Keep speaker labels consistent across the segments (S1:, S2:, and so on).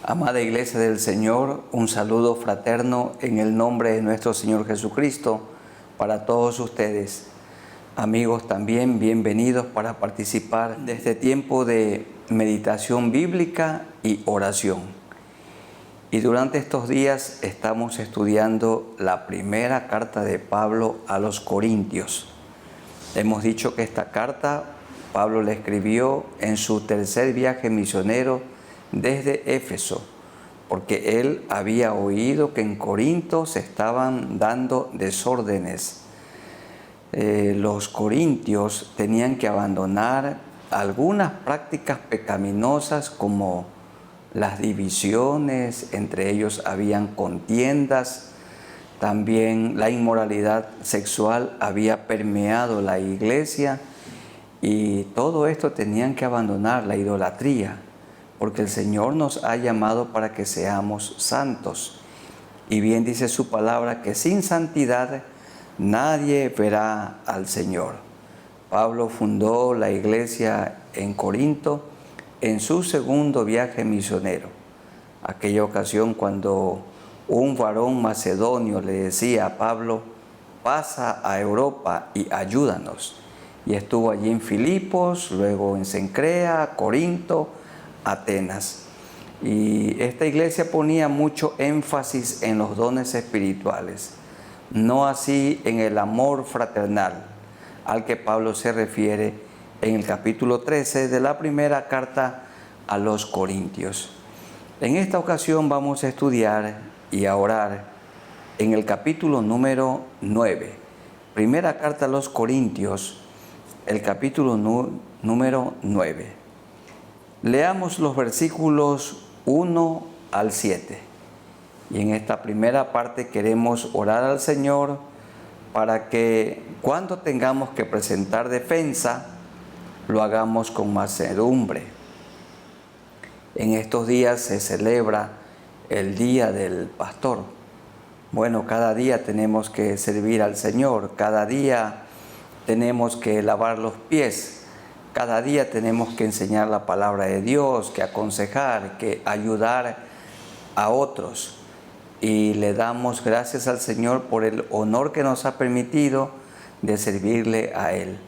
S1: Amada Iglesia del Señor, un saludo fraterno en el nombre de nuestro Señor Jesucristo para todos ustedes. Amigos también, bienvenidos para participar de este tiempo de meditación bíblica y oración. Y durante estos días estamos estudiando la primera carta de Pablo a los Corintios. Hemos dicho que esta carta Pablo la escribió en su tercer viaje misionero desde Éfeso, porque él había oído que en Corinto se estaban dando desórdenes. Los corintios tenían que abandonar algunas prácticas pecaminosas como las divisiones, entre ellos habían contiendas, también la inmoralidad sexual había permeado la iglesia y todo esto tenían que abandonar, la idolatría, porque el Señor nos ha llamado para que seamos santos. Y bien dice su palabra que sin santidad nadie verá al Señor. Pablo fundó la iglesia en Corinto en su segundo viaje misionero. Aquella ocasión cuando un varón macedonio le decía a Pablo: pasa a Europa y ayúdanos. Y estuvo allí en Filipos, luego en Cencrea, Corinto, Atenas. Y esta iglesia ponía mucho énfasis en los dones espirituales, no así en el amor fraternal, al que Pablo se refiere en el capítulo 13 de la primera carta a los Corintios. En esta ocasión vamos a estudiar y a orar en el capítulo número 9, primera carta a los Corintios, el capítulo número 9. Leamos los versículos 1 al 7. Y en esta primera parte queremos orar al Señor para que cuando tengamos que presentar defensa, lo hagamos con mansedumbre. En estos días se celebra el Día del Pastor. Bueno, cada día tenemos que servir al Señor, cada día tenemos que lavar los pies. Cada día tenemos que enseñar la palabra de Dios, que aconsejar, que ayudar a otros. Y le damos gracias al Señor por el honor que nos ha permitido de servirle a Él.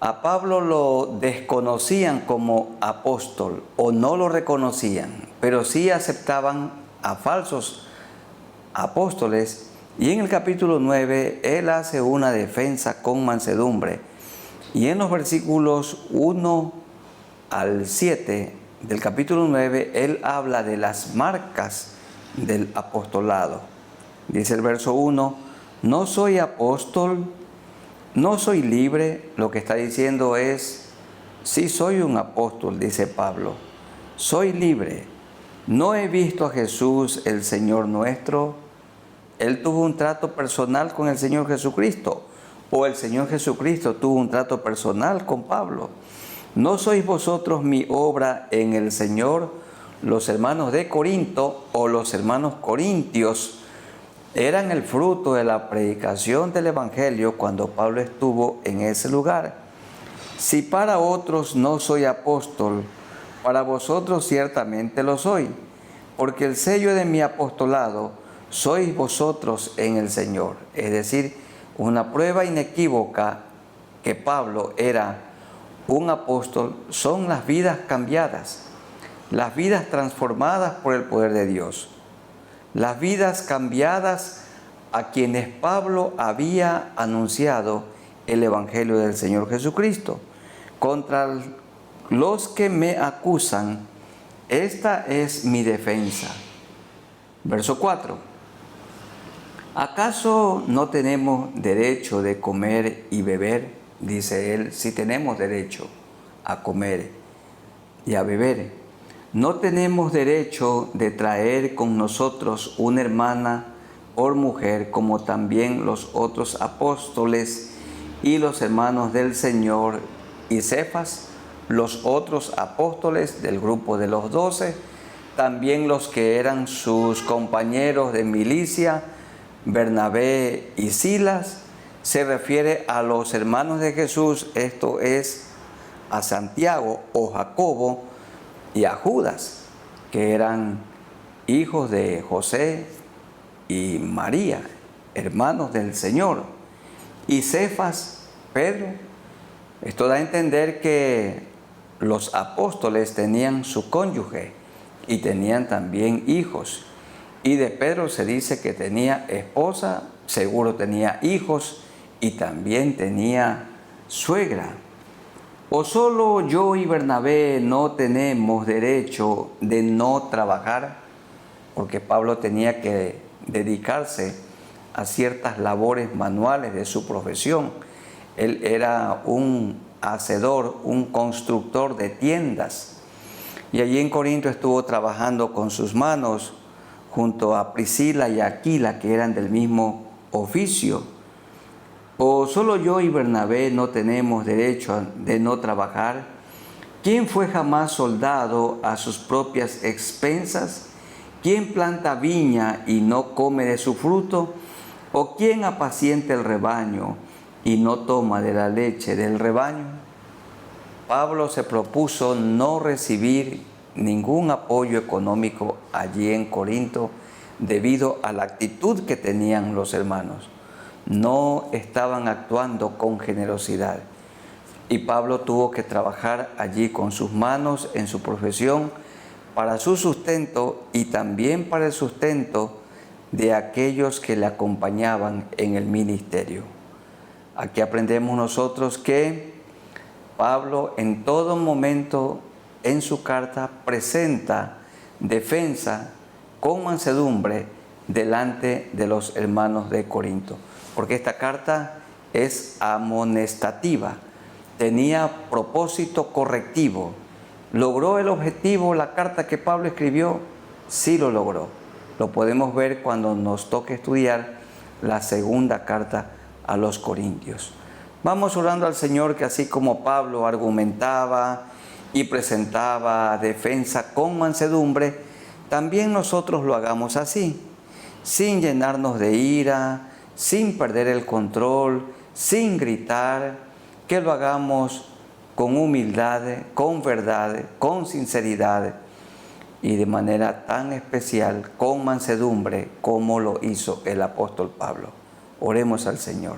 S1: A Pablo lo desconocían como apóstol o no lo reconocían, pero sí aceptaban a falsos apóstoles. Y en el capítulo 9 él hace una defensa con mansedumbre. Y en los versículos 1 al 7 del capítulo 9, él habla de las marcas del apostolado. Dice el verso 1, no soy apóstol, no soy libre. Lo que está diciendo es, sí soy un apóstol, dice Pablo, soy libre. No he visto a Jesús, el Señor nuestro. Él tuvo un trato personal con el Señor Jesucristo, o el Señor Jesucristo tuvo un trato personal con Pablo. ¿No sois vosotros mi obra en el Señor? Los hermanos de Corinto o los hermanos corintios eran el fruto de la predicación del Evangelio cuando Pablo estuvo en ese lugar. Si para otros no soy apóstol, para vosotros ciertamente lo soy, porque el sello de mi apostolado sois vosotros en el Señor. Es decir, una prueba inequívoca que Pablo era un apóstol son las vidas cambiadas, las vidas transformadas por el poder de Dios, las vidas cambiadas a quienes Pablo había anunciado el Evangelio del Señor Jesucristo. Contra los que me acusan, esta es mi defensa. Verso 4. ¿Acaso no tenemos derecho de comer y beber? Dice él, sí tenemos derecho a comer y a beber. No tenemos derecho de traer con nosotros una hermana por mujer, como también los otros apóstoles y los hermanos del Señor y Cefas, los otros apóstoles del grupo de los 12, también los que eran sus compañeros de milicia, Bernabé y Silas. Se refiere a los hermanos de Jesús, esto es a Santiago o Jacobo y a Judas. que eran hijos de José y María, hermanos del Señor, y Cefas, Pedro. Esto da a entender que los apóstoles tenían su cónyuge y tenían también hijos. Y de Pedro se dice que tenía esposa, seguro tenía hijos y también tenía suegra. ¿O solo yo y Bernabé no tenemos derecho de no trabajar? Porque Pablo tenía que dedicarse a ciertas labores manuales de su profesión. Él era un hacedor, un constructor de tiendas. Y allí en Corinto estuvo trabajando con sus manos junto a Priscila y Aquila, que eran del mismo oficio. ¿O solo yo y Bernabé no tenemos derecho de no trabajar? ¿Quién fue jamás soldado a sus propias expensas? ¿Quién planta viña y no come de su fruto? ¿O quién apacienta el rebaño y no toma de la leche del rebaño? Pablo se propuso no recibir ningún apoyo económico allí en Corinto debido a la actitud que tenían los hermanos. No estaban actuando con generosidad. Y Pablo tuvo que trabajar allí con sus manos en su profesión para su sustento y también para el sustento de aquellos que le acompañaban en el ministerio. Aquí aprendemos nosotros que Pablo en todo momento en su carta presenta defensa con mansedumbre delante de los hermanos de Corinto, porque esta carta es amonestativa, tenía propósito correctivo. ¿Logró el objetivo la carta que Pablo escribió? Sí lo logró. Lo podemos ver cuando nos toque estudiar la segunda carta a los Corintios. Vamos orando al Señor que así como Pablo argumentaba y presentaba defensa con mansedumbre, también nosotros lo hagamos así, sin llenarnos de ira, sin perder el control, sin gritar, que lo hagamos con humildad, con verdad, con sinceridad y de manera tan especial, con mansedumbre, como lo hizo el apóstol Pablo. Oremos al Señor.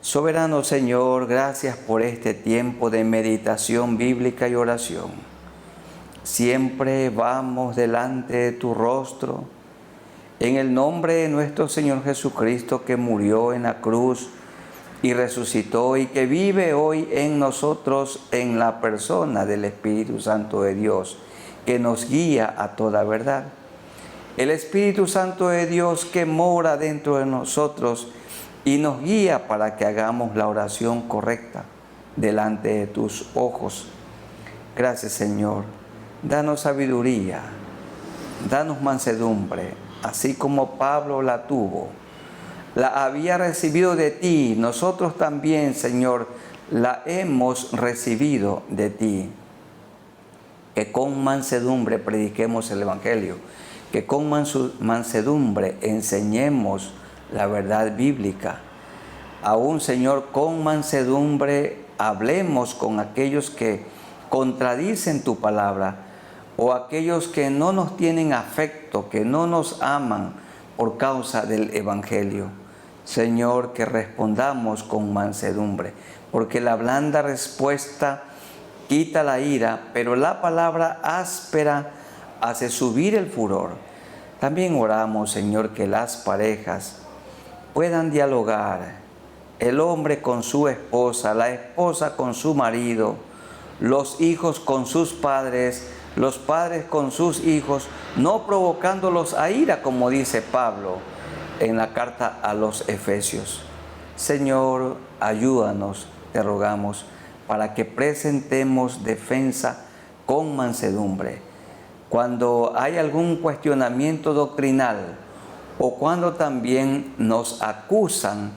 S1: Soberano Señor, gracias por este tiempo de meditación bíblica y oración. Siempre vamos delante de tu rostro, en el nombre de nuestro Señor Jesucristo, que murió en la cruz y resucitó y que vive hoy en nosotros en la persona del Espíritu Santo de Dios, que nos guía a toda verdad. El Espíritu Santo de Dios que mora dentro de nosotros y nos guía para que hagamos la oración correcta delante de tus ojos. Gracias, Señor. Danos sabiduría, danos mansedumbre, así como Pablo la tuvo. La había recibido de ti, nosotros también, Señor, la hemos recibido de ti. Que con mansedumbre prediquemos el Evangelio, que con mansedumbre enseñemos la verdad bíblica. Aún, Señor, con mansedumbre hablemos con aquellos que contradicen tu palabra o aquellos que no nos tienen afecto, que no nos aman por causa del Evangelio. Señor, que respondamos con mansedumbre, porque la blanda respuesta quita la ira, pero la palabra áspera hace subir el furor. También oramos, Señor, que las parejas puedan dialogar, el hombre con su esposa, la esposa con su marido, los hijos con sus padres, los padres con sus hijos, no provocándolos a ira, como dice Pablo en la carta a los Efesios. Señor, ayúdanos, te rogamos, para que presentemos defensa con mansedumbre. Cuando hay algún cuestionamiento doctrinal o cuando también nos acusan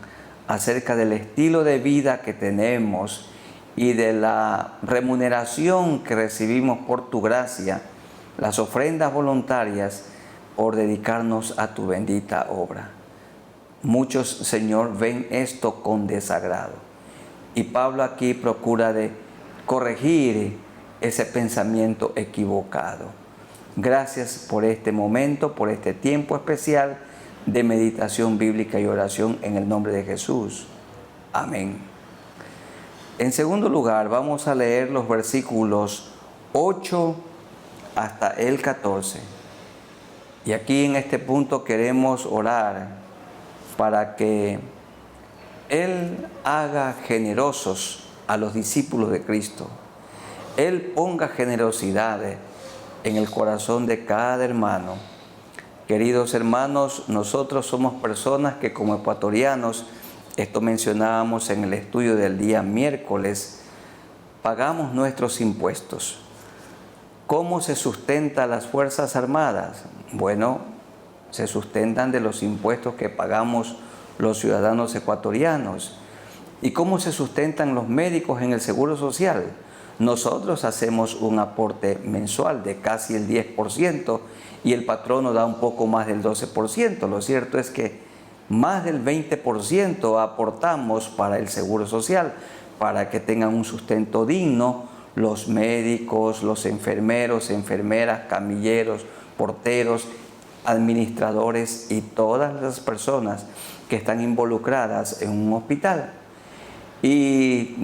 S1: acerca del estilo de vida que tenemos y de la remuneración que recibimos por tu gracia, las ofrendas voluntarias por dedicarnos a tu bendita obra. Muchos, Señor, ven esto con desagrado. Y Pablo aquí procura de corregir ese pensamiento equivocado. Gracias por este momento, por este tiempo especial de meditación bíblica y oración en el nombre de Jesús. Amén. En segundo lugar, vamos a leer los versículos 8 hasta el 14. Y aquí en este punto queremos orar para que Él haga generosos a los discípulos de Cristo. Él ponga generosidad en el corazón de cada hermano. Queridos hermanos, nosotros somos personas que como ecuatorianos, esto mencionábamos en el estudio del día miércoles, pagamos nuestros impuestos. ¿Cómo se sustenta las Fuerzas Armadas? Bueno, se sustentan de los impuestos que pagamos los ciudadanos ecuatorianos. ¿Y cómo se sustentan los médicos en el Seguro Social? Nosotros hacemos un aporte mensual de casi el 10% y el patrono da un poco más del 12%. Lo cierto es que más del 20% aportamos para el Seguro Social, para que tengan un sustento digno los médicos, los enfermeros, enfermeras, camilleros, porteros, administradores y todas las personas que están involucradas en un hospital. Y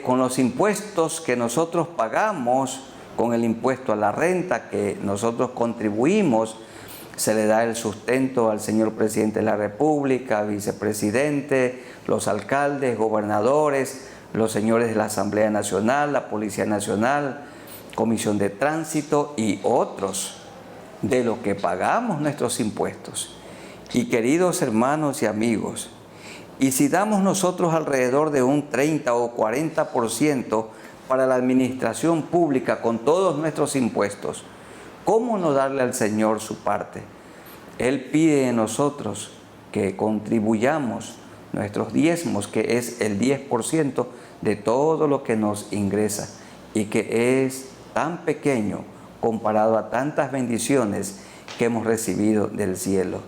S1: con los impuestos que nosotros pagamos, con el impuesto a la renta que nosotros contribuimos, se le da el sustento al señor presidente de la República, vicepresidente, los alcaldes, gobernadores, los señores de la Asamblea Nacional, la Policía Nacional, Comisión de Tránsito y otros, de lo que pagamos nuestros impuestos. Y queridos hermanos y amigos, y si damos nosotros alrededor de un 30 o 40% para la administración pública con todos nuestros impuestos, ¿cómo no darle al Señor su parte? Él pide de nosotros que contribuyamos nuestros diezmos, que es el 10% de todo lo que nos ingresa y que es tan pequeño comparado a tantas bendiciones que hemos recibido del cielo,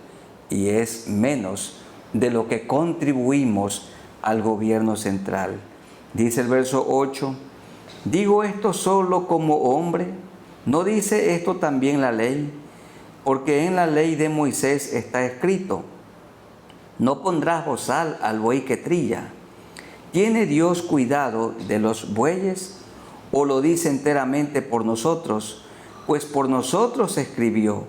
S1: y es menos de lo que contribuimos al gobierno central. Dice el verso 8, ¿digo esto solo como hombre? ¿No dice esto también la ley? Porque en la ley de Moisés está escrito, no pondrás bozal al buey que trilla. ¿Tiene Dios cuidado de los bueyes? ¿O lo dice enteramente por nosotros? Pues por nosotros escribió,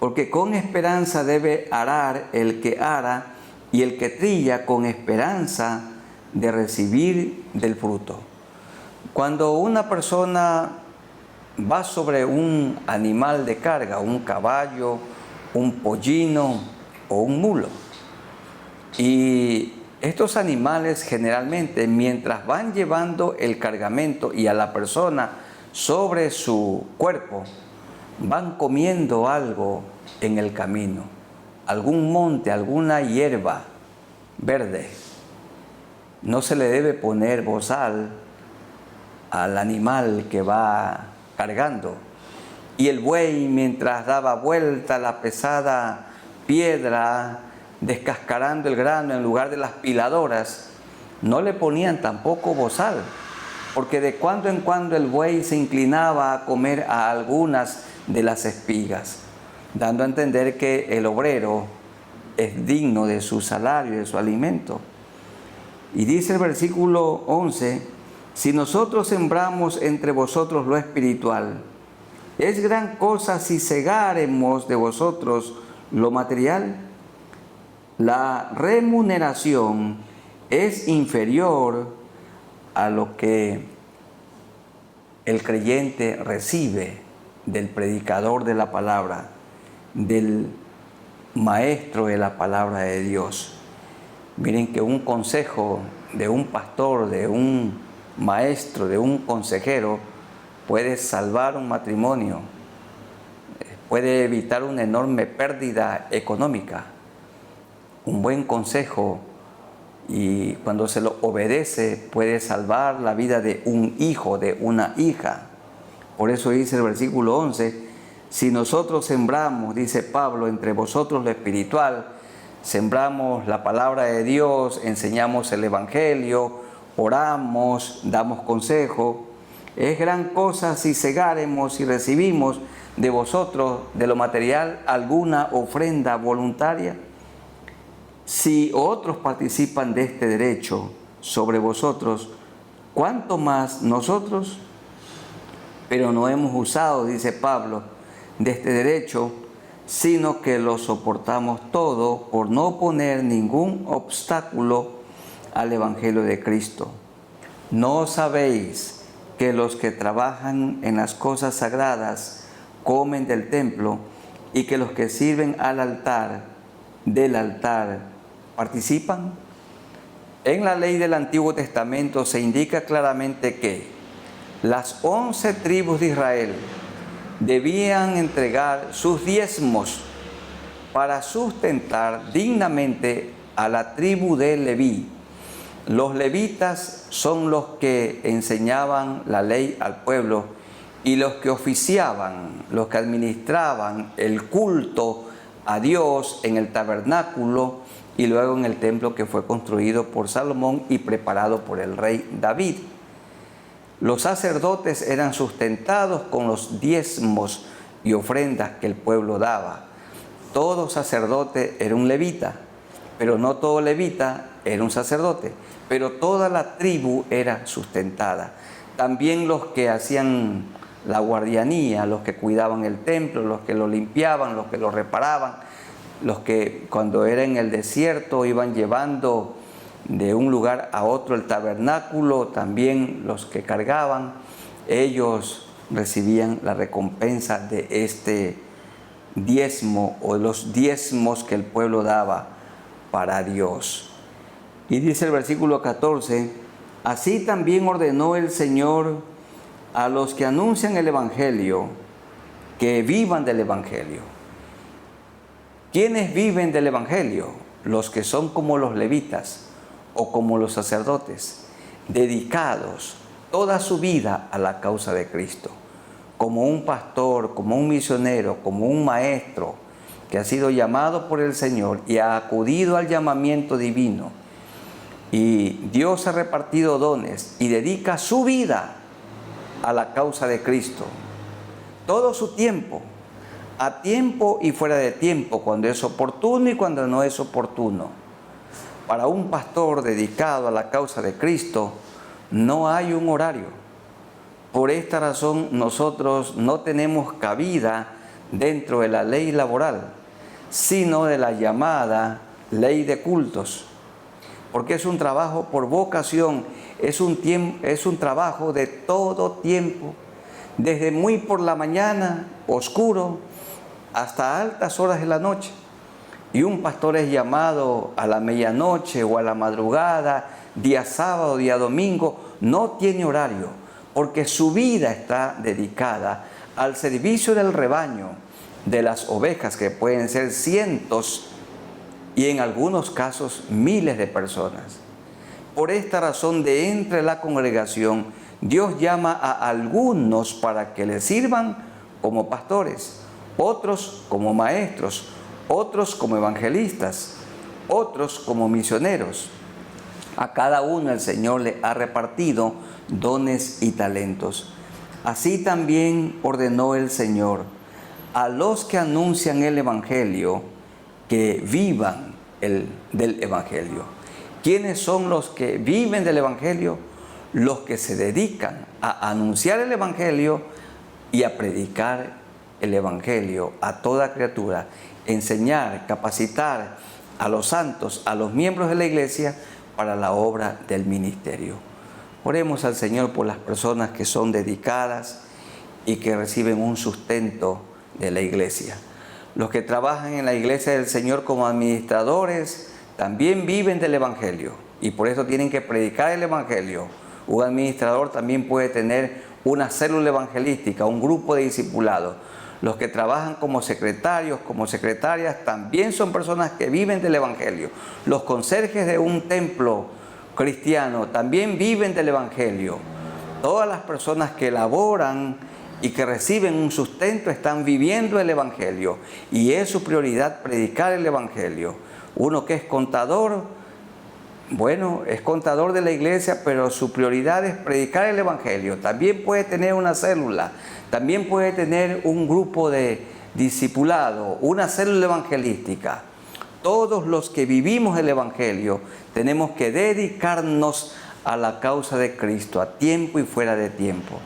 S1: porque con esperanza debe arar el que ara, y el que trilla con esperanza de recibir del fruto. Cuando una persona va sobre un animal de carga, un caballo, un pollino o un mulo, y estos animales generalmente, mientras van llevando el cargamento y a la persona sobre su cuerpo, van comiendo algo en el camino, algún monte, alguna hierba verde. No se le debe poner bozal al animal que va cargando. Y el buey, mientras daba vuelta la pesada piedra, descascarando el grano en lugar de las piladoras, no le ponían tampoco bozal, porque de cuando en cuando el buey se inclinaba a comer a algunas de las espigas, dando a entender que el obrero es digno de su salario y de su alimento. Y dice el versículo 11, si nosotros sembramos entre vosotros lo espiritual, ¿es gran cosa si segáremos de vosotros lo material? La remuneración es inferior a lo que el creyente recibe del predicador de la palabra, del maestro de la palabra de Dios. Miren que un consejo de un pastor, de un maestro, de un consejero, puede salvar un matrimonio, puede evitar una enorme pérdida económica. Un buen consejo, y cuando se lo obedece, puede salvar la vida de un hijo, de una hija. Por eso dice el versículo 11, si nosotros sembramos, dice Pablo, entre vosotros lo espiritual, sembramos la palabra de Dios, enseñamos el Evangelio, oramos, damos consejo, Es gran cosa si cegáremos y recibimos de vosotros, de lo material, alguna ofrenda voluntaria. Si otros participan de este derecho sobre vosotros, ¿cuánto más nosotros? Pero no hemos usado, dice Pablo, de este derecho, sino que lo soportamos todo por no poner ningún obstáculo al Evangelio de Cristo. ¿No sabéis que los que trabajan en las cosas sagradas comen del templo y que los que sirven al altar, del altar, participan? En la ley del Antiguo Testamento se indica claramente que las 11 tribus de Israel debían entregar sus diezmos para sustentar dignamente a la tribu de Leví. Los levitas son los que enseñaban la ley al pueblo y los que oficiaban, los que administraban el culto a Dios en el tabernáculo y luego en el templo que fue construido por Salomón y preparado por el rey David. Los sacerdotes eran sustentados con los diezmos y ofrendas que el pueblo daba. Todo sacerdote era un levita, pero no todo levita era un sacerdote, pero toda la tribu era sustentada. También los que hacían la guardianía, los que cuidaban el templo, los que lo limpiaban, los que lo reparaban, los que cuando era en el desierto iban llevando de un lugar a otro el tabernáculo, también los que cargaban, ellos recibían la recompensa de este diezmo o de los diezmos que el pueblo daba para Dios. Y dice el versículo 14, así también ordenó el Señor a los que anuncian el Evangelio, que vivan del Evangelio. ¿Quiénes viven del Evangelio? Los que son como los levitas o como los sacerdotes, dedicados toda su vida a la causa de Cristo, como un pastor, como un misionero, como un maestro que ha sido llamado por el Señor y ha acudido al llamamiento divino. Y Dios ha repartido dones y dedica su vida a la causa de Cristo. Todo su tiempo, a tiempo y fuera de tiempo, cuando es oportuno y cuando no es oportuno. Para un pastor dedicado a la causa de Cristo, no hay un horario. Por esta razón, nosotros no tenemos cabida dentro de la ley laboral, sino de la llamada ley de cultos. Porque es un trabajo por vocación, es un trabajo de todo tiempo, desde muy por la mañana, oscuro, hasta altas horas de la noche. Y un pastor es llamado a la medianoche o a la madrugada, día sábado, día domingo, no tiene horario, porque su vida está dedicada al servicio del rebaño, de las ovejas, que pueden ser cientos y en algunos casos miles de personas. Por esta razón, de entre la congregación, Dios llama a algunos para que le sirvan como pastores, otros como maestros, otros como evangelistas, otros como misioneros. A cada uno el Señor le ha repartido dones y talentos. Así también ordenó el Señor a los que anuncian el Evangelio que vivan del Evangelio. ¿Quiénes son los que viven del Evangelio? Los que se dedican a anunciar el Evangelio y a predicar el Evangelio a toda criatura, enseñar, capacitar a los santos, a los miembros de la iglesia para la obra del ministerio. Oremos al Señor por las personas que son dedicadas y que reciben un sustento de la iglesia. Los que trabajan en la iglesia del Señor como administradores también viven del Evangelio y por eso tienen que predicar el Evangelio. Un administrador también puede tener una célula evangelística, un grupo de discipulados. Los que trabajan como secretarios, como secretarias, también son personas que viven del Evangelio. Los conserjes de un templo cristiano también viven del Evangelio. Todas las personas que laboran y que reciben un sustento están viviendo el Evangelio. Y es su prioridad predicar el Evangelio. Uno que es contador bueno, es contador de la iglesia, pero su prioridad es predicar el evangelio. También puede tener una célula, también puede tener un grupo de discipulado, una célula evangelística. Todos los que vivimos el evangelio tenemos que dedicarnos a la causa de Cristo, a tiempo y fuera de tiempo.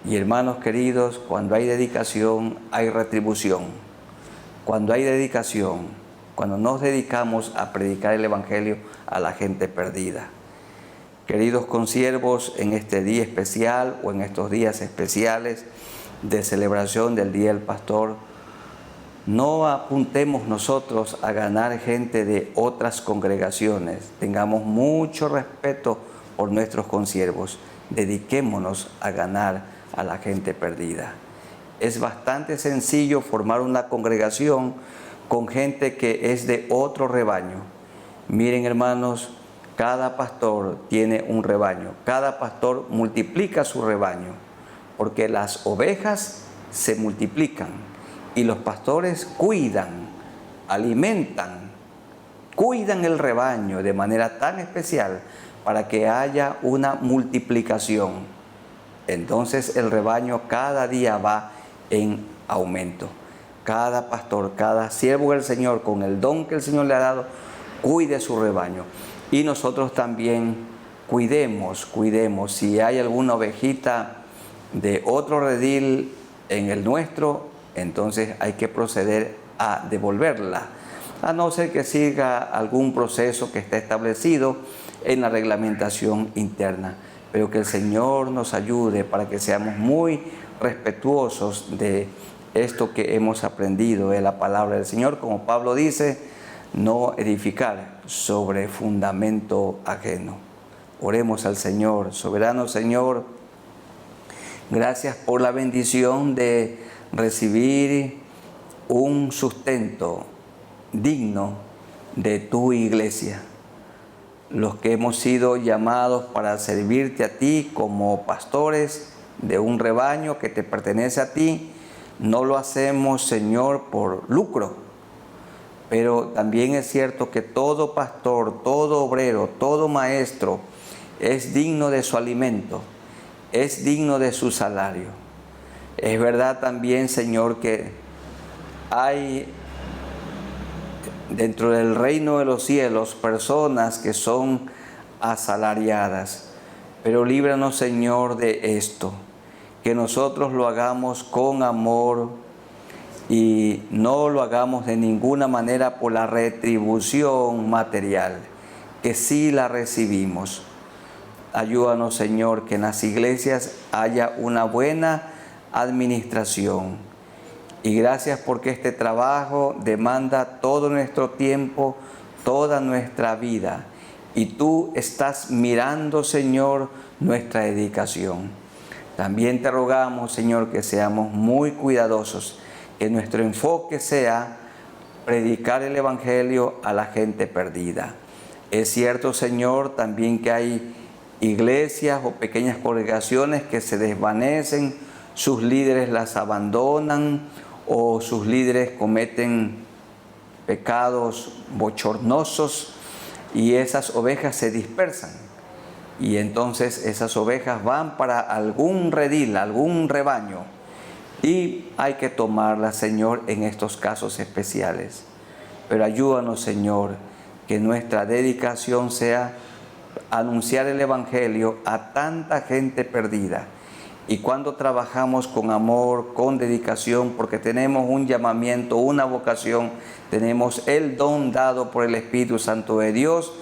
S1: Y hermanos queridos, cuando hay dedicación, hay retribución. Cuando hay dedicación, cuando nos dedicamos a predicar el evangelio a la gente perdida. Queridos consiervos, en este día especial o en estos días especiales de celebración del Día del Pastor, no apuntemos nosotros a ganar gente de otras congregaciones. Tengamos mucho respeto por nuestros consiervos. Dediquémonos a ganar a la gente perdida. Es bastante sencillo formar una congregación con gente que es de otro rebaño. Miren, hermanos, cada pastor tiene un rebaño. Cada pastor multiplica su rebaño, porque las ovejas se multiplican y los pastores cuidan, alimentan, cuidan el rebaño de manera tan especial para que haya una multiplicación. Entonces el rebaño cada día va en aumento. Cada pastor, cada siervo del Señor, con el don que el Señor le ha dado, cuide su rebaño. Y nosotros también cuidemos. Si hay alguna ovejita de otro redil en el nuestro, entonces hay que proceder a devolverla, a no ser que siga algún proceso que está establecido en la reglamentación interna. Pero que el Señor nos ayude para que seamos muy respetuosos de esto que hemos aprendido de la palabra del Señor. Como Pablo dice, no edificar sobre fundamento ajeno. Oremos al Señor. Soberano Señor, gracias por la bendición de recibir un sustento digno de tu iglesia. Los que hemos sido llamados para servirte a ti como pastores de un rebaño que te pertenece a ti, no lo hacemos, Señor, por lucro. Pero también es cierto que todo pastor, todo obrero, todo maestro es digno de su alimento, es digno de su salario. Es verdad también, Señor, que hay dentro del reino de los cielos personas que son asalariadas. Pero líbranos, Señor, de esto, que nosotros lo hagamos con amor y no lo hagamos de ninguna manera por la retribución material, que sí la recibimos. Ayúdanos, Señor, que en las iglesias haya una buena administración. Y gracias porque este trabajo demanda todo nuestro tiempo, toda nuestra vida. Y tú estás mirando, Señor, nuestra dedicación. También te rogamos, Señor, que seamos muy cuidadosos, que nuestro enfoque sea predicar el evangelio a la gente perdida. Es cierto, Señor, también que hay iglesias o pequeñas congregaciones que se desvanecen, sus líderes las abandonan o sus líderes cometen pecados bochornosos y esas ovejas se dispersan. Y entonces esas ovejas van para algún redil, algún rebaño. Y hay que tomarlas, Señor, en estos casos especiales. Pero ayúdanos, Señor, que nuestra dedicación sea anunciar el evangelio a tanta gente perdida. Y cuando trabajamos con amor, con dedicación, porque tenemos un llamamiento, una vocación, tenemos el don dado por el Espíritu Santo de Dios,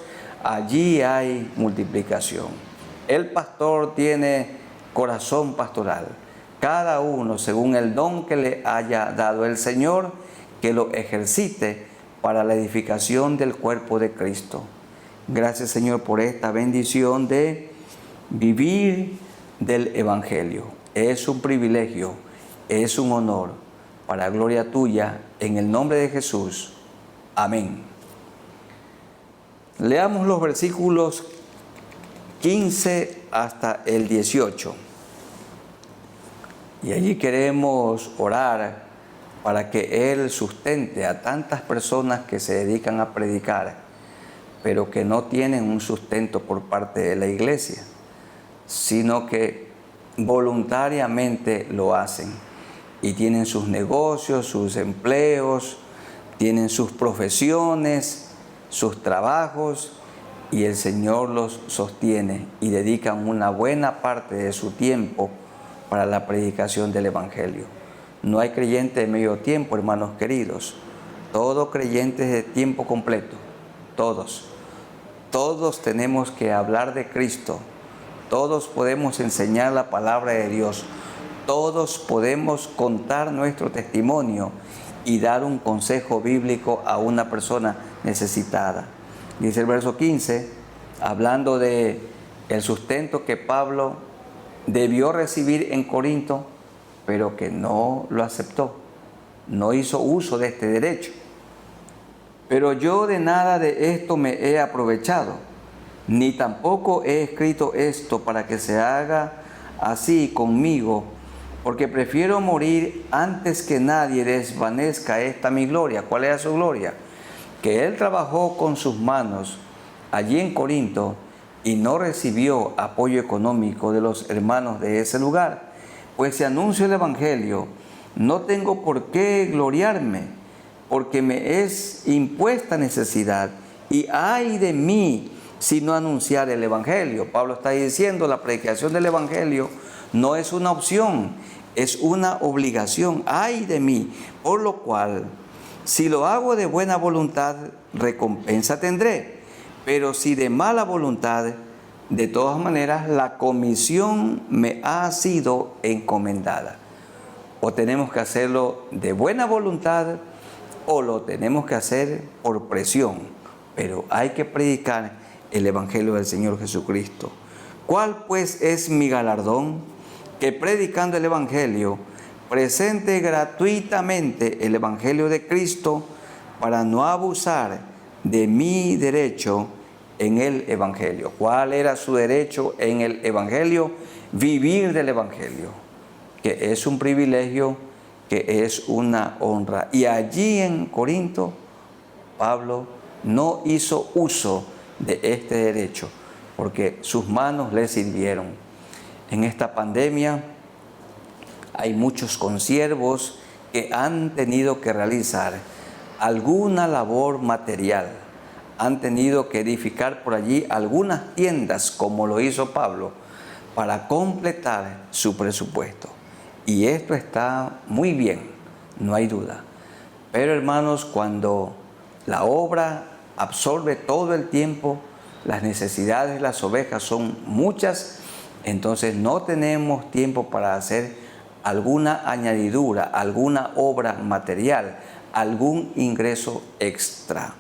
S1: allí hay multiplicación. El pastor tiene corazón pastoral. Cada uno, según el don que le haya dado el Señor, que lo ejercite para la edificación del cuerpo de Cristo. Gracias, Señor, por esta bendición de vivir del Evangelio. Es un privilegio, es un honor, para gloria tuya, en el nombre de Jesús. Amén. Leamos los versículos 15 hasta el 18. Y allí queremos orar para que Él sustente a tantas personas que se dedican a predicar, pero que no tienen un sustento por parte de la iglesia, sino que voluntariamente lo hacen y tienen sus negocios, sus empleos, tienen sus profesiones, sus trabajos, y el Señor los sostiene y dedican una buena parte de su tiempo para la predicación del Evangelio. No hay creyente de medio tiempo, hermanos queridos. Todo creyente es de tiempo completo. Todos. Todos tenemos que hablar de Cristo. Todos podemos enseñar la palabra de Dios. Todos podemos contar nuestro testimonio y dar un consejo bíblico a una persona necesitada. Dice el verso 15, hablando de el sustento que Pablo debió recibir en Corinto, pero que no lo aceptó, no hizo uso de este derecho. Pero yo de nada de esto me he aprovechado, ni tampoco he escrito esto para que se haga así conmigo, porque prefiero morir antes que nadie desvanezca esta mi gloria. ¿Cuál era su gloria? Que él trabajó con sus manos allí en Corinto y no recibió apoyo económico de los hermanos de ese lugar. Pues si anuncio el Evangelio, no tengo por qué gloriarme, porque me es impuesta necesidad, y ay de mí si no anunciar el Evangelio. Pablo está diciendo, la predicación del Evangelio no es una opción, es una obligación. Ay de mí, por lo cual, si lo hago de buena voluntad, recompensa tendré, pero si de mala voluntad, de todas maneras, la comisión me ha sido encomendada. O tenemos que hacerlo de buena voluntad, o lo tenemos que hacer por presión, pero hay que predicar el Evangelio del Señor Jesucristo. ¿Cuál pues es mi galardón? Que predicando el Evangelio, presente gratuitamente el Evangelio de Cristo para no abusar de mi derecho en el Evangelio. ¿Cuál era su derecho en el Evangelio? Vivir del Evangelio, que es un privilegio, que es una honra. Y allí en Corinto, Pablo no hizo uso de este derecho, porque sus manos le sirvieron. En esta pandemia hay muchos consiervos que han tenido que realizar alguna labor material, han tenido que edificar por allí algunas tiendas, como lo hizo Pablo, para completar su presupuesto. Y esto está muy bien, no hay duda. Pero hermanos, cuando la obra absorbe todo el tiempo, las necesidades de las ovejas son muchas, entonces no tenemos tiempo para hacer alguna añadidura, alguna obra material, algún ingreso extra.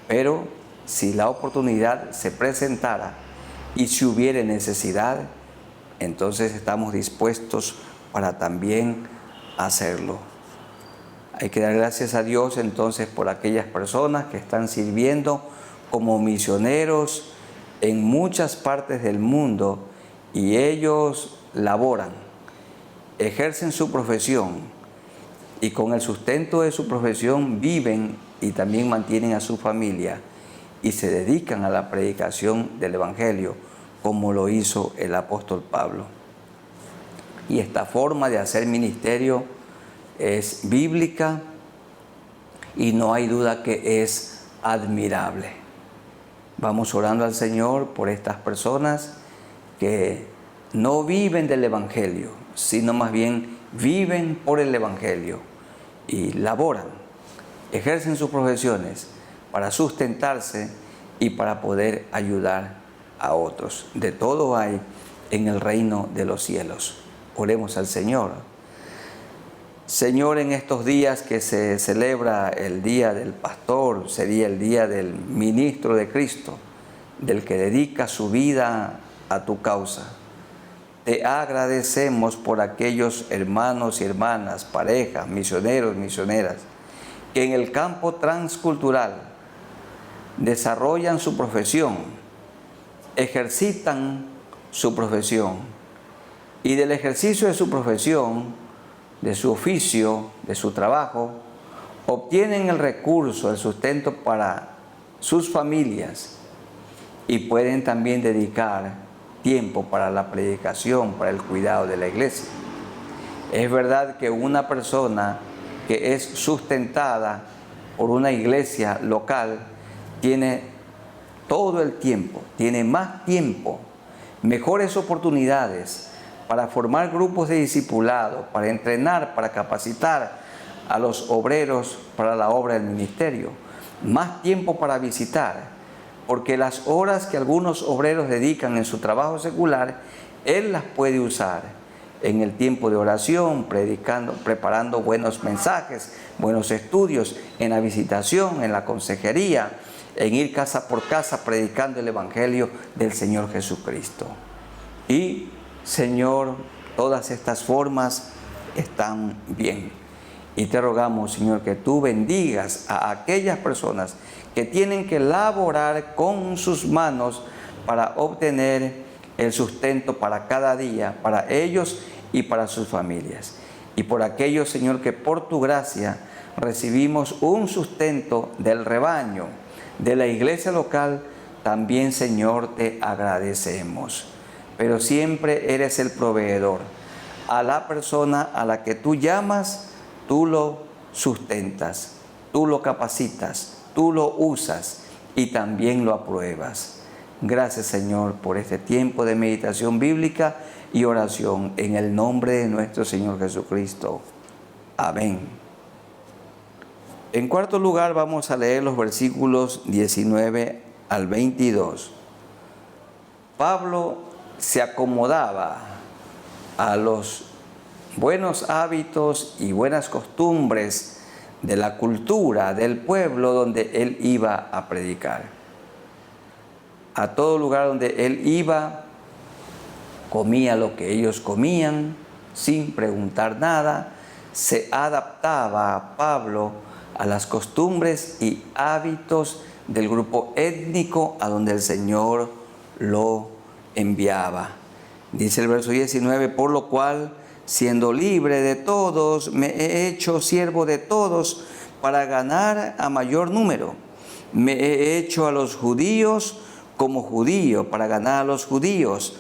S1: Pero si la oportunidad se presentara y si hubiere necesidad, entonces estamos dispuestos para también hacerlo. Hay que dar gracias a Dios entonces por aquellas personas que están sirviendo como misioneros en muchas partes del mundo, y ellos laboran, ejercen su profesión y con el sustento de su profesión viven y también mantienen a su familia y se dedican a la predicación del Evangelio, como lo hizo el apóstol Pablo. Y esta forma de hacer ministerio es bíblica y no hay duda que es admirable. Vamos orando al Señor por estas personas que no viven del Evangelio, sino más bien viven por el Evangelio y laboran, ejercen sus profesiones para sustentarse y para poder ayudar a otros. De todo hay en el reino de los cielos. Oremos al Señor. Señor, en estos días que se celebra el Día del Pastor, sería el Día del Ministro de Cristo, del que dedica su vida a tu causa. Te agradecemos por aquellos hermanos y hermanas, parejas, misioneros, misioneras, que en el campo transcultural desarrollan su profesión, ejercitan su profesión, y del ejercicio de su profesión, de su oficio, de su trabajo, obtienen el recurso, el sustento para sus familias y pueden también dedicar tiempo para la predicación, para el cuidado de la iglesia. Es verdad que una persona que es sustentada por una iglesia local tiene todo el tiempo, tiene más tiempo, mejores oportunidades para formar grupos de discipulado, para entrenar, para capacitar a los obreros para la obra del ministerio, más tiempo para visitar, porque las horas que algunos obreros dedican en su trabajo secular, él las puede usar en el tiempo de oración, predicando, preparando buenos mensajes, buenos estudios, en la visitación, en la consejería, en ir casa por casa predicando el Evangelio del Señor Jesucristo. Y, Señor, todas estas formas están bien. Y te rogamos, Señor, que tú bendigas a aquellas personas que tienen que laborar con sus manos para obtener el sustento para cada día, para ellos y para sus familias. Y por aquellos, Señor, que por tu gracia recibimos un sustento del rebaño, de la iglesia local, también, Señor, te agradecemos. Pero siempre eres el proveedor. A la persona a la que tú llamas, tú lo sustentas, tú lo capacitas, tú lo usas y también lo apruebas. Gracias, Señor, por este tiempo de meditación bíblica y oración en el nombre de nuestro Señor Jesucristo. Amén. En cuarto lugar, vamos a leer los versículos 19 al 22. Pablo se acomodaba a los buenos hábitos y buenas costumbres de la cultura del pueblo donde él iba a predicar. A todo lugar donde él iba, comía lo que ellos comían, sin preguntar nada. Se adaptaba a Pablo a las costumbres y hábitos del grupo étnico a donde el Señor lo enviaba. Dice el verso 19, por lo cual, siendo libre de todos, me he hecho siervo de todos para ganar a mayor número. Me he hecho a los judíos como judío para ganar a los judíos,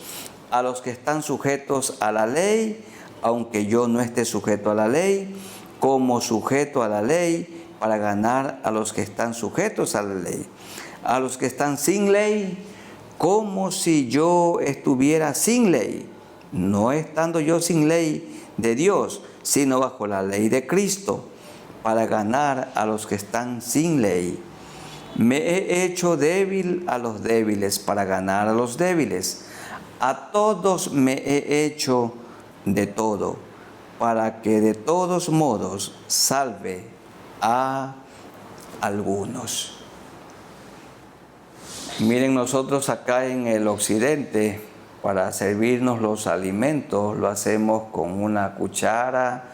S1: a los que están sujetos a la ley, aunque yo no esté sujeto a la ley, como sujeto a la ley para ganar a los que están sujetos a la ley, a los que están sin ley, como si yo estuviera sin ley, no estando yo sin ley de Dios, sino bajo la ley de Cristo, para ganar a los que están sin ley. Me he hecho débil a los débiles para ganar a los débiles. A todos me he hecho de todo, para que de todos modos salve a algunos. Miren, nosotros acá en el occidente, para servirnos los alimentos, lo hacemos con una cuchara,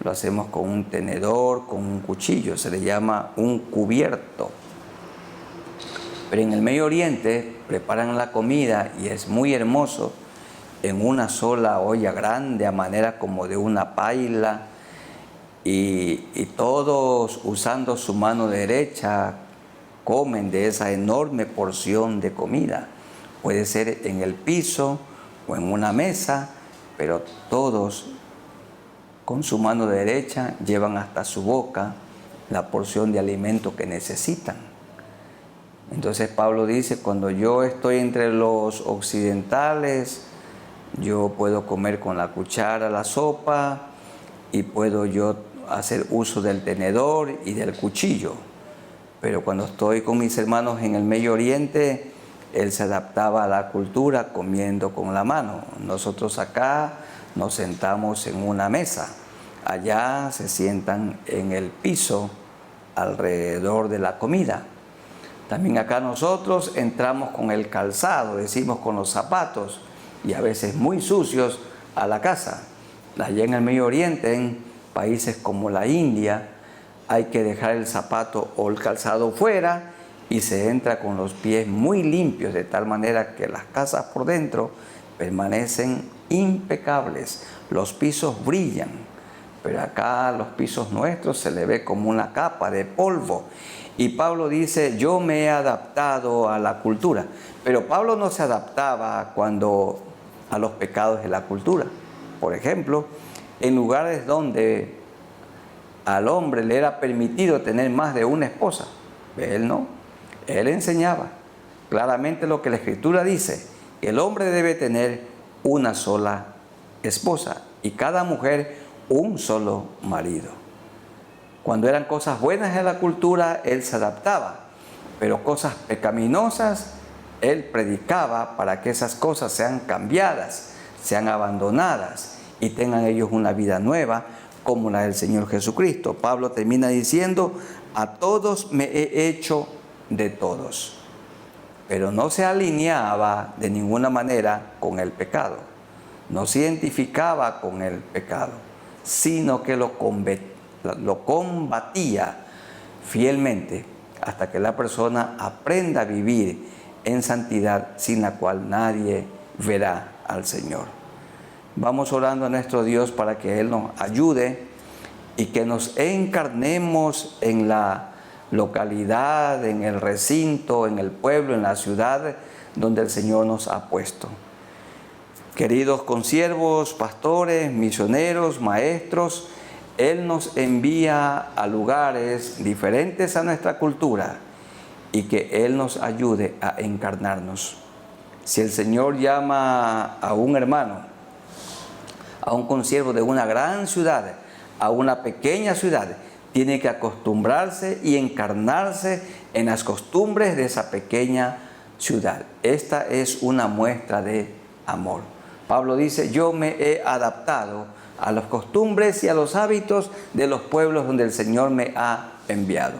S1: lo hacemos con un tenedor, con un cuchillo, se le llama un cubierto. Pero en el Medio Oriente preparan la comida y es muy hermoso en una sola olla grande, a manera como de una paila, y todos usando su mano derecha comen de esa enorme porción de comida. Puede ser en el piso o en una mesa, pero todos con su mano derecha llevan hasta su boca la porción de alimento que necesitan. Entonces Pablo dice, cuando yo estoy entre los occidentales, yo puedo comer con la cuchara la sopa y puedo yo hacer uso del tenedor y del cuchillo. Pero cuando estoy con mis hermanos en el Medio Oriente, él se adaptaba a la cultura comiendo con la mano. Nosotros acá nos sentamos en una mesa. Allá se sientan en el piso alrededor de la comida. También acá nosotros entramos con el calzado, decimos con los zapatos, y a veces muy sucios, a la casa. Allá en el Medio Oriente, en países como la India, hay que dejar el zapato o el calzado fuera y se entra con los pies muy limpios, de tal manera que las casas por dentro permanecen impecables, los pisos brillan, pero acá los pisos nuestros se le ve como una capa de polvo. Y Pablo dice, yo me he adaptado a la cultura. Pero Pablo no se adaptaba a los pecados de la cultura. Por ejemplo, en lugares donde al hombre le era permitido tener más de una esposa, él no. Él enseñaba claramente lo que la Escritura dice, que el hombre debe tener una sola esposa y cada mujer un solo marido. Cuando eran cosas buenas en la cultura, él se adaptaba, pero cosas pecaminosas, él predicaba para que esas cosas sean cambiadas, sean abandonadas y tengan ellos una vida nueva como la del Señor Jesucristo. Pablo termina diciendo, a todos me he hecho de todos, pero no se alineaba de ninguna manera con el pecado, no se identificaba con el pecado, sino que lo combatía fielmente hasta que la persona aprenda a vivir en santidad, sin la cual nadie verá al Señor. Vamos orando a nuestro Dios para que Él nos ayude y que nos encarnemos en la localidad, en el recinto, en el pueblo, en la ciudad donde el Señor nos ha puesto. Queridos consiervos, pastores, misioneros, maestros, Él nos envía a lugares diferentes a nuestra cultura y que Él nos ayude a encarnarnos. Si el Señor llama a un hermano, a un consiervo de una gran ciudad, a una pequeña ciudad, tiene que acostumbrarse y encarnarse en las costumbres de esa pequeña ciudad. Esta es una muestra de amor. Pablo dice, yo me he adaptado a las costumbres y a los hábitos de los pueblos donde el Señor me ha enviado.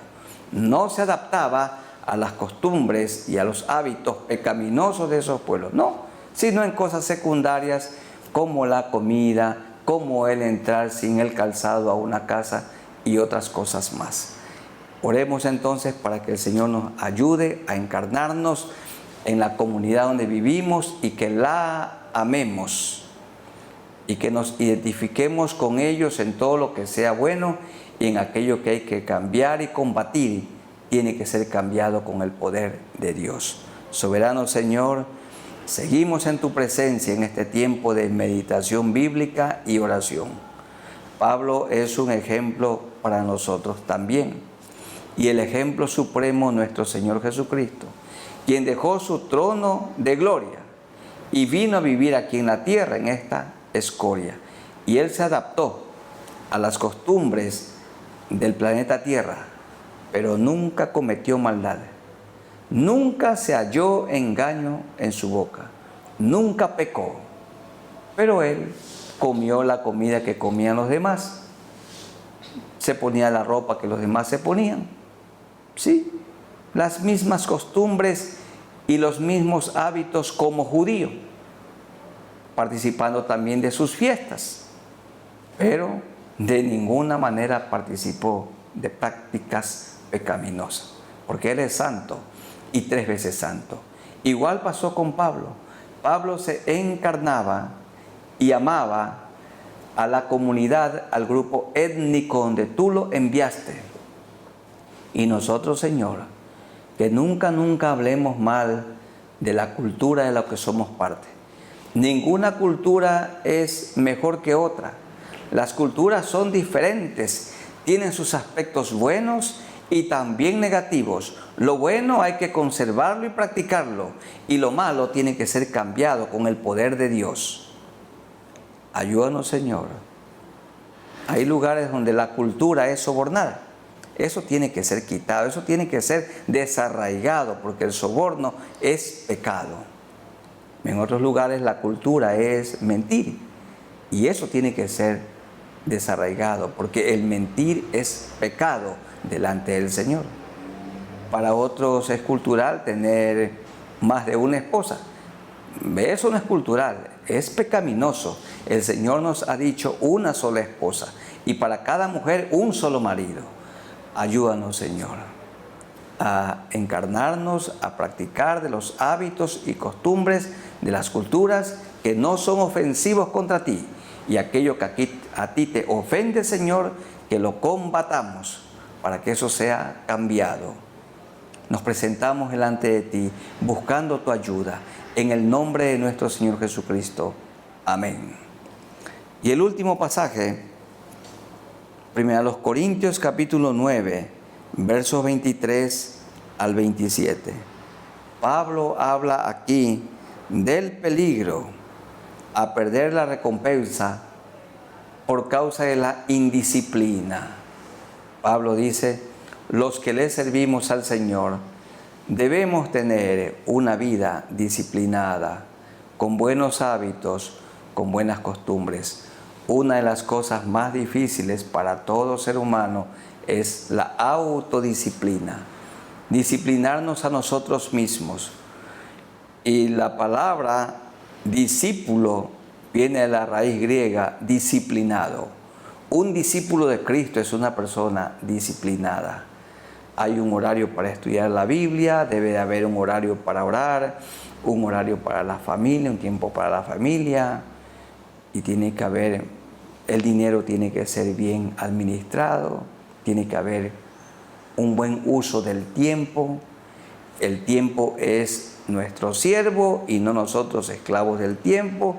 S1: No se adaptaba a las costumbres y a los hábitos pecaminosos de esos pueblos, no, sino en cosas secundarias como la comida, como el entrar sin el calzado a una casa y otras cosas más. Oremos entonces para que el Señor nos ayude a encarnarnos en la comunidad donde vivimos y que la amemos y que nos identifiquemos con ellos en todo lo que sea bueno y en aquello que hay que cambiar y combatir tiene que ser cambiado con el poder de Dios. Soberano Señor, seguimos en tu presencia en este tiempo de meditación bíblica y oración. Pablo es un ejemplo para nosotros también. Y el ejemplo supremo, nuestro Señor Jesucristo, quien dejó su trono de gloria y vino a vivir aquí en la tierra, en esta escoria. Y Él se adaptó a las costumbres del planeta Tierra, pero nunca cometió maldad. Nunca se halló engaño en su boca. Nunca pecó. Pero Él comió la comida que comían los demás. Se ponía la ropa que los demás se ponían. Sí, las mismas costumbres y los mismos hábitos como judío, participando también de sus fiestas, pero de ninguna manera participó de prácticas pecaminosas, porque Él es santo y 3 veces santo. Igual pasó con Pablo. Pablo se encarnaba y amaba a la comunidad, al grupo étnico donde tú lo enviaste. Y nosotros, Señor, que nunca hablemos mal de la cultura de la que somos parte. Ninguna cultura es mejor que otra. Las culturas son diferentes, tienen sus aspectos buenos y también negativos. Lo bueno hay que conservarlo y practicarlo, y lo malo tiene que ser cambiado con el poder de Dios. Ayúdanos, Señor. Hay lugares donde la cultura es sobornar. Eso tiene que ser quitado, eso tiene que ser desarraigado, porque el soborno es pecado. En otros lugares la cultura es mentir, y eso tiene que ser desarraigado, porque el mentir es pecado delante del Señor. Para otros es cultural tener más de una esposa. Eso no es cultural, es pecaminoso. El Señor nos ha dicho una sola esposa y para cada mujer un solo marido. Ayúdanos, Señor, a encarnarnos, a practicar de los hábitos y costumbres de las culturas que no son ofensivos contra ti y aquello que a ti te ofende, Señor, que lo combatamos para que eso sea cambiado. Nos presentamos delante de ti buscando tu ayuda en el nombre de nuestro Señor Jesucristo. Amén. Y el último pasaje, 1 Corintios capítulo 9, versos 23 al 27. Pablo habla aquí del peligro a perder la recompensa por causa de la indisciplina. Pablo dice, los que le servimos al Señor debemos tener una vida disciplinada, con buenos hábitos, con buenas costumbres. Una de las cosas más difíciles para todo ser humano es la autodisciplina. Disciplinarnos a nosotros mismos. Y la palabra discípulo viene de la raíz griega disciplinado. Un discípulo de Cristo es una persona disciplinada. Hay un horario para estudiar la Biblia, debe de haber un horario para orar, un horario para la familia, un tiempo para la familia. Y tiene que haber, el dinero tiene que ser bien administrado, tiene que haber un buen uso del tiempo. El tiempo es nuestro siervo y no nosotros esclavos del tiempo.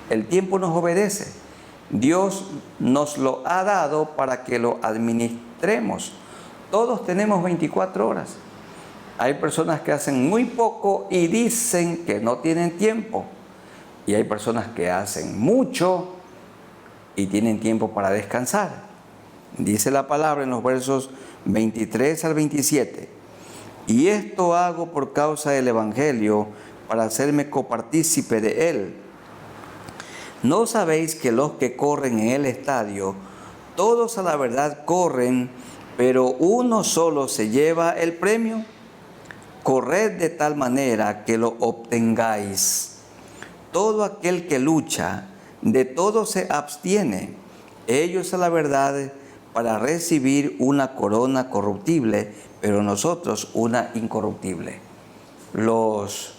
S1: El tiempo nos obedece. Dios nos lo ha dado para que lo administremos. Todos tenemos 24 horas. Hay personas que hacen muy poco y dicen que no tienen tiempo. Y hay personas que hacen mucho y tienen tiempo para descansar. Dice la palabra en los versos 23 al 27. Y esto hago por causa del Evangelio, para hacerme copartícipe de él. ¿No sabéis que los que corren en el estadio, todos a la verdad corren, pero uno solo se lleva el premio? Corred de tal manera que lo obtengáis. Todo aquel que lucha, de todo se abstiene, ellos a la verdad, para recibir una corona corruptible, pero nosotros una incorruptible. Los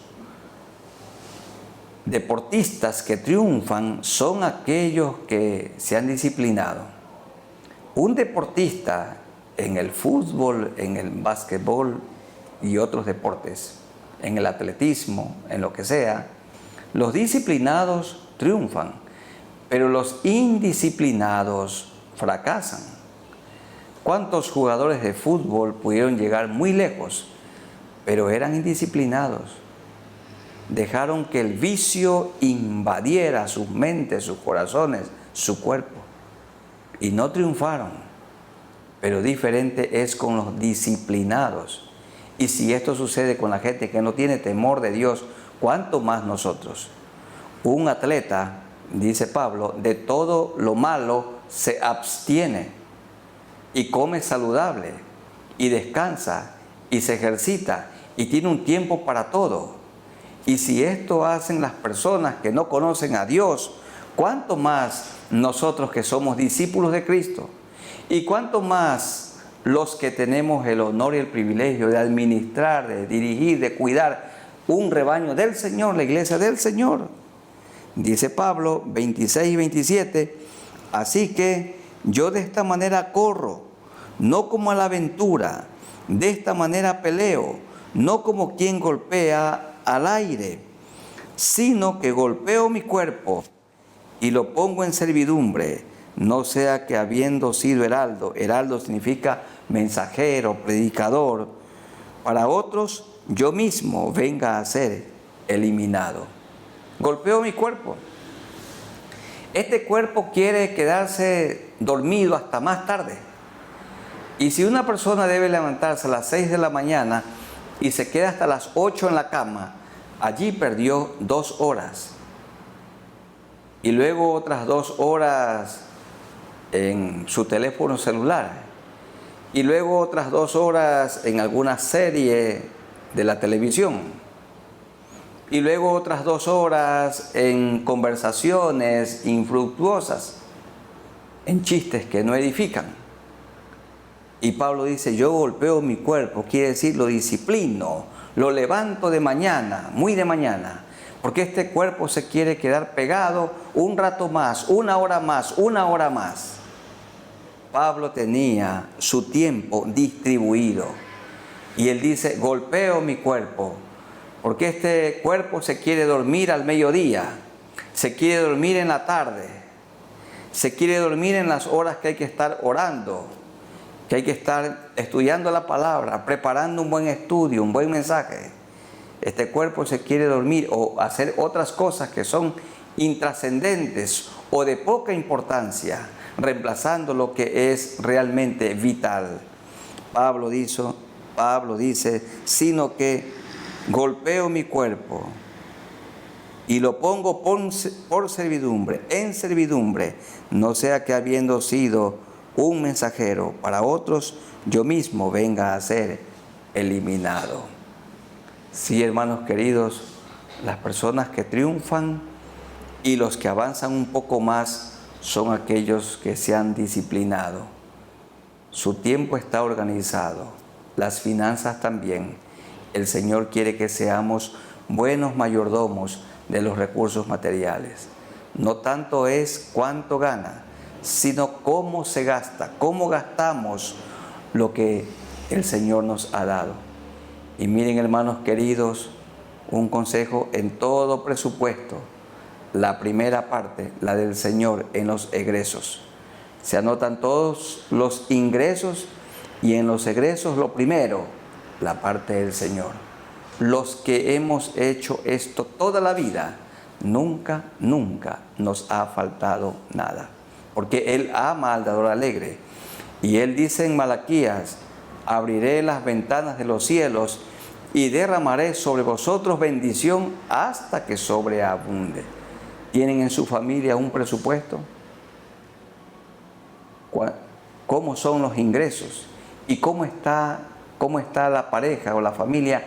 S1: deportistas que triunfan son aquellos que se han disciplinado. Un deportista en el fútbol, en el básquetbol y otros deportes, en el atletismo, en lo que sea, los disciplinados triunfan, pero los indisciplinados fracasan. ¿Cuántos jugadores de fútbol pudieron llegar muy lejos, pero eran indisciplinados? Dejaron que el vicio invadiera sus mentes, sus corazones, su cuerpo, y no triunfaron. Pero diferente es con los disciplinados. Y si esto sucede con la gente que no tiene temor de Dios, ¿cuánto más nosotros? Un atleta, dice Pablo, de todo lo malo se abstiene y come saludable y descansa y se ejercita y tiene un tiempo para todo. Y si esto hacen las personas que no conocen a Dios, ¿cuánto más nosotros que somos discípulos de Cristo? ¿Y cuánto más los que tenemos el honor y el privilegio de administrar, de dirigir, de cuidar un rebaño del Señor, la iglesia del Señor? Dice Pablo 26 y 27, así que yo de esta manera corro, no como a la aventura, de esta manera peleo, no como quien golpea al aire, sino que golpeo mi cuerpo y lo pongo en servidumbre, no sea que habiendo sido heraldo, heraldo significa mensajero, predicador, para otros yo mismo venga a ser eliminado. Golpeo mi cuerpo. Este cuerpo quiere quedarse dormido hasta más tarde. Y si una persona debe levantarse a las 6 de la mañana y se queda hasta las 8 en la cama, allí perdió 2 horas. Y luego otras 2 horas en su teléfono celular. Y luego otras 2 horas en alguna serie de la televisión. Y luego otras 2 horas en conversaciones infructuosas, en chistes que no edifican. Y Pablo dice, yo golpeo mi cuerpo, quiere decir lo disciplino, lo levanto de mañana, muy de mañana, Porque este cuerpo se quiere quedar pegado un rato más, una hora más, una hora más. Pablo tenía su tiempo distribuido. Y él dice, golpeo mi cuerpo, porque este cuerpo se quiere dormir al mediodía, se quiere dormir en la tarde, se quiere dormir en las horas que hay que estar orando, que hay que estar estudiando la palabra, preparando un buen estudio, un buen mensaje. Este cuerpo se quiere dormir o hacer otras cosas que son intrascendentes o de poca importancia, reemplazando lo que es realmente vital. Pablo dice, sino que golpeo mi cuerpo y lo pongo por servidumbre, en servidumbre, no sea que habiendo sido un mensajero para otros, yo mismo venga a ser eliminado. Sí, hermanos queridos, las personas que triunfan y los que avanzan un poco más son aquellos que se han disciplinado. Su tiempo está organizado, las finanzas también. El Señor quiere que seamos buenos mayordomos de los recursos materiales. No tanto es cuánto gana, sino cómo se gasta, cómo gastamos lo que el Señor nos ha dado. Y miren, hermanos queridos, un consejo en todo presupuesto. La primera parte, la del Señor, en los egresos. Se anotan todos los ingresos y en los egresos lo primero, la parte del Señor. Los que hemos hecho esto toda la vida, nunca nos ha faltado nada. Porque Él ama al dador alegre. Y Él dice en Malaquías, abriré las ventanas de los cielos y derramaré sobre vosotros bendición hasta que sobreabunde. ¿Tienen en su familia un presupuesto? ¿Cómo son los ingresos? ¿Y cómo está la pareja o la familia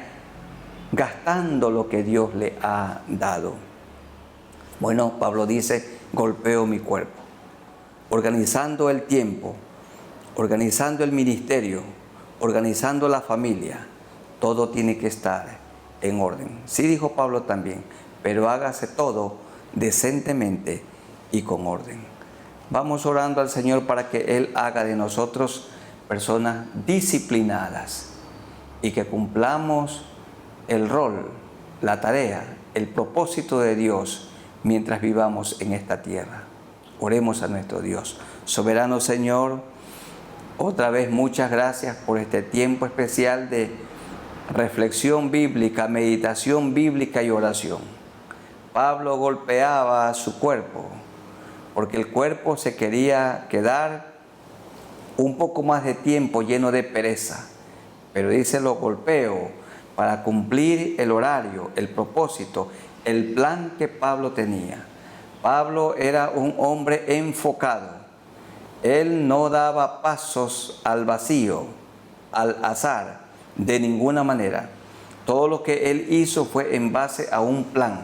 S1: gastando lo que Dios le ha dado? Bueno, Pablo dice, golpeo mi cuerpo, organizando el tiempo, organizando el ministerio, organizando la familia. Todo tiene que estar en orden. Sí dijo Pablo también, pero hágase todo decentemente y con orden. Vamos orando al Señor para que Él haga de nosotros personas disciplinadas y que cumplamos el rol, la tarea, el propósito de Dios mientras vivamos en esta tierra. Oremos a nuestro Dios. Soberano Señor, otra vez muchas gracias por este tiempo especial de reflexión bíblica, meditación bíblica y oración. Pablo golpeaba su cuerpo porque el cuerpo se quería quedar un poco más de tiempo lleno de pereza, pero dice lo golpeo para cumplir el horario, el propósito, el plan que Pablo tenía. Pablo era un hombre enfocado. Él no daba pasos al vacío, al azar, de ninguna manera. Todo lo que él hizo fue en base a un plan.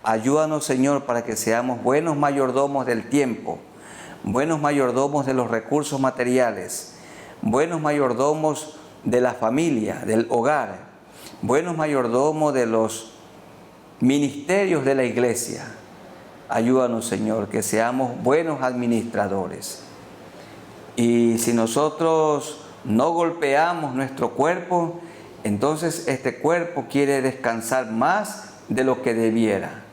S1: Ayúdanos, Señor, para que seamos buenos mayordomos del tiempo, buenos mayordomos de los recursos materiales, buenos mayordomos de la familia, del hogar, buenos mayordomos de los ministerios de la iglesia. Ayúdanos, Señor, que seamos buenos administradores. Y si nosotros no golpeamos nuestro cuerpo, entonces este cuerpo quiere descansar más de lo que debiera.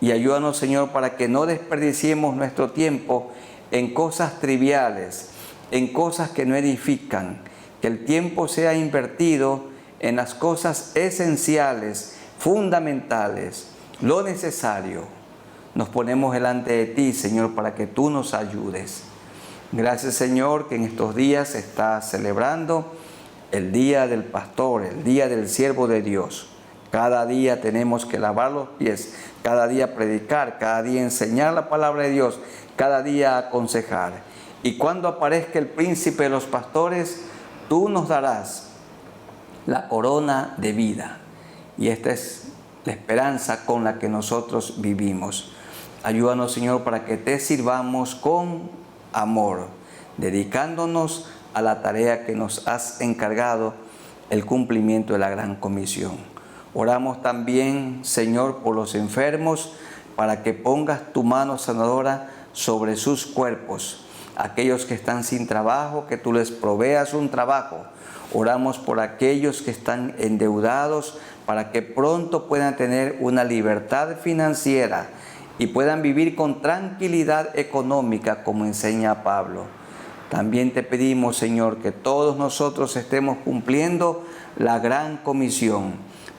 S1: Y ayúdanos, Señor, para que no desperdiciemos nuestro tiempo en cosas triviales, en cosas que no edifican, que el tiempo sea invertido en las cosas esenciales, fundamentales, lo necesario. Nos ponemos delante de ti, Señor, para que tú nos ayudes. Gracias, Señor, que en estos días se está celebrando el Día del Pastor, el Día del Siervo de Dios. Cada día tenemos que lavar los pies, cada día predicar, cada día enseñar la palabra de Dios, cada día aconsejar. Y cuando aparezca el príncipe de los pastores, tú nos darás la corona de vida. Y esta es la esperanza con la que nosotros vivimos. Ayúdanos, Señor, para que te sirvamos con amor, dedicándonos a la tarea que nos has encargado, el cumplimiento de la gran comisión. Oramos también, Señor, por los enfermos, para que pongas tu mano sanadora sobre sus cuerpos. Aquellos que están sin trabajo, que tú les proveas un trabajo. Oramos por aquellos que están endeudados, para que pronto puedan tener una libertad financiera y puedan vivir con tranquilidad económica, como enseña Pablo. También te pedimos, Señor, que todos nosotros estemos cumpliendo la gran comisión,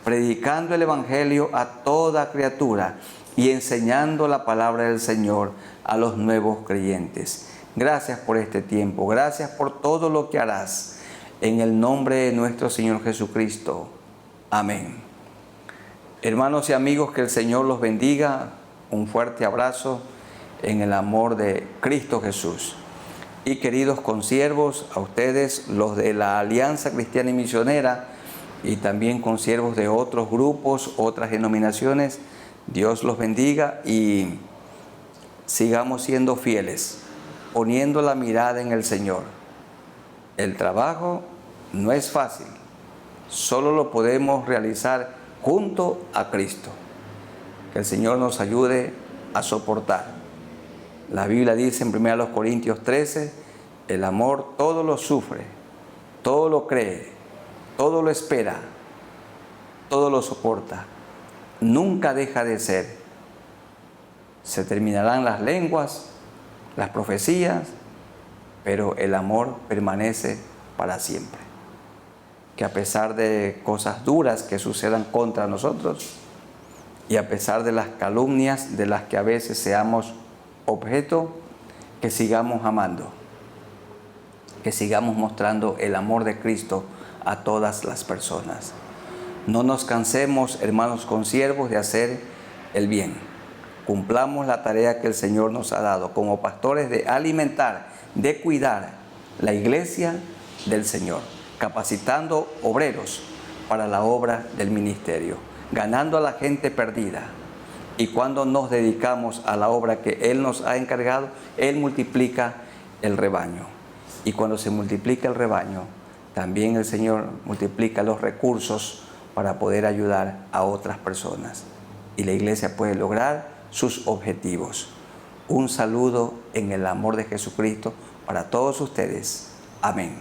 S1: predicando el Evangelio a toda criatura y enseñando la palabra del Señor a los nuevos creyentes. Gracias por este tiempo, gracias por todo lo que harás. En el nombre de nuestro Señor Jesucristo. Amén. Hermanos y amigos, que el Señor los bendiga. Un fuerte abrazo en el amor de Cristo Jesús. Y queridos consiervos, a ustedes, los de la Alianza Cristiana y Misionera, y también consiervos de otros grupos, otras denominaciones, Dios los bendiga y sigamos siendo fieles, poniendo la mirada en el Señor. El trabajo no es fácil, solo lo podemos realizar junto a Cristo. Que el Señor nos ayude a soportar. La Biblia dice en 1 Corintios 13, el amor todo lo sufre, todo lo cree, todo lo espera, todo lo soporta. Nunca deja de ser. Se terminarán las lenguas, las profecías, pero el amor permanece para siempre. Que a pesar de cosas duras que sucedan contra nosotros y a pesar de las calumnias de las que a veces seamos objeto, que sigamos amando, que sigamos mostrando el amor de Cristo a todas las personas. No nos cansemos, hermanos consiervos, de hacer el bien. Cumplamos la tarea que el Señor nos ha dado como pastores de alimentar, de cuidar la iglesia del Señor, capacitando obreros para la obra del ministerio, ganando a la gente perdida. Y cuando nos dedicamos a la obra que Él nos ha encargado, Él multiplica el rebaño. Y cuando se multiplica el rebaño, también el Señor multiplica los recursos para poder ayudar a otras personas. Y la iglesia puede lograr sus objetivos. Un saludo en el amor de Jesucristo para todos ustedes. Amén.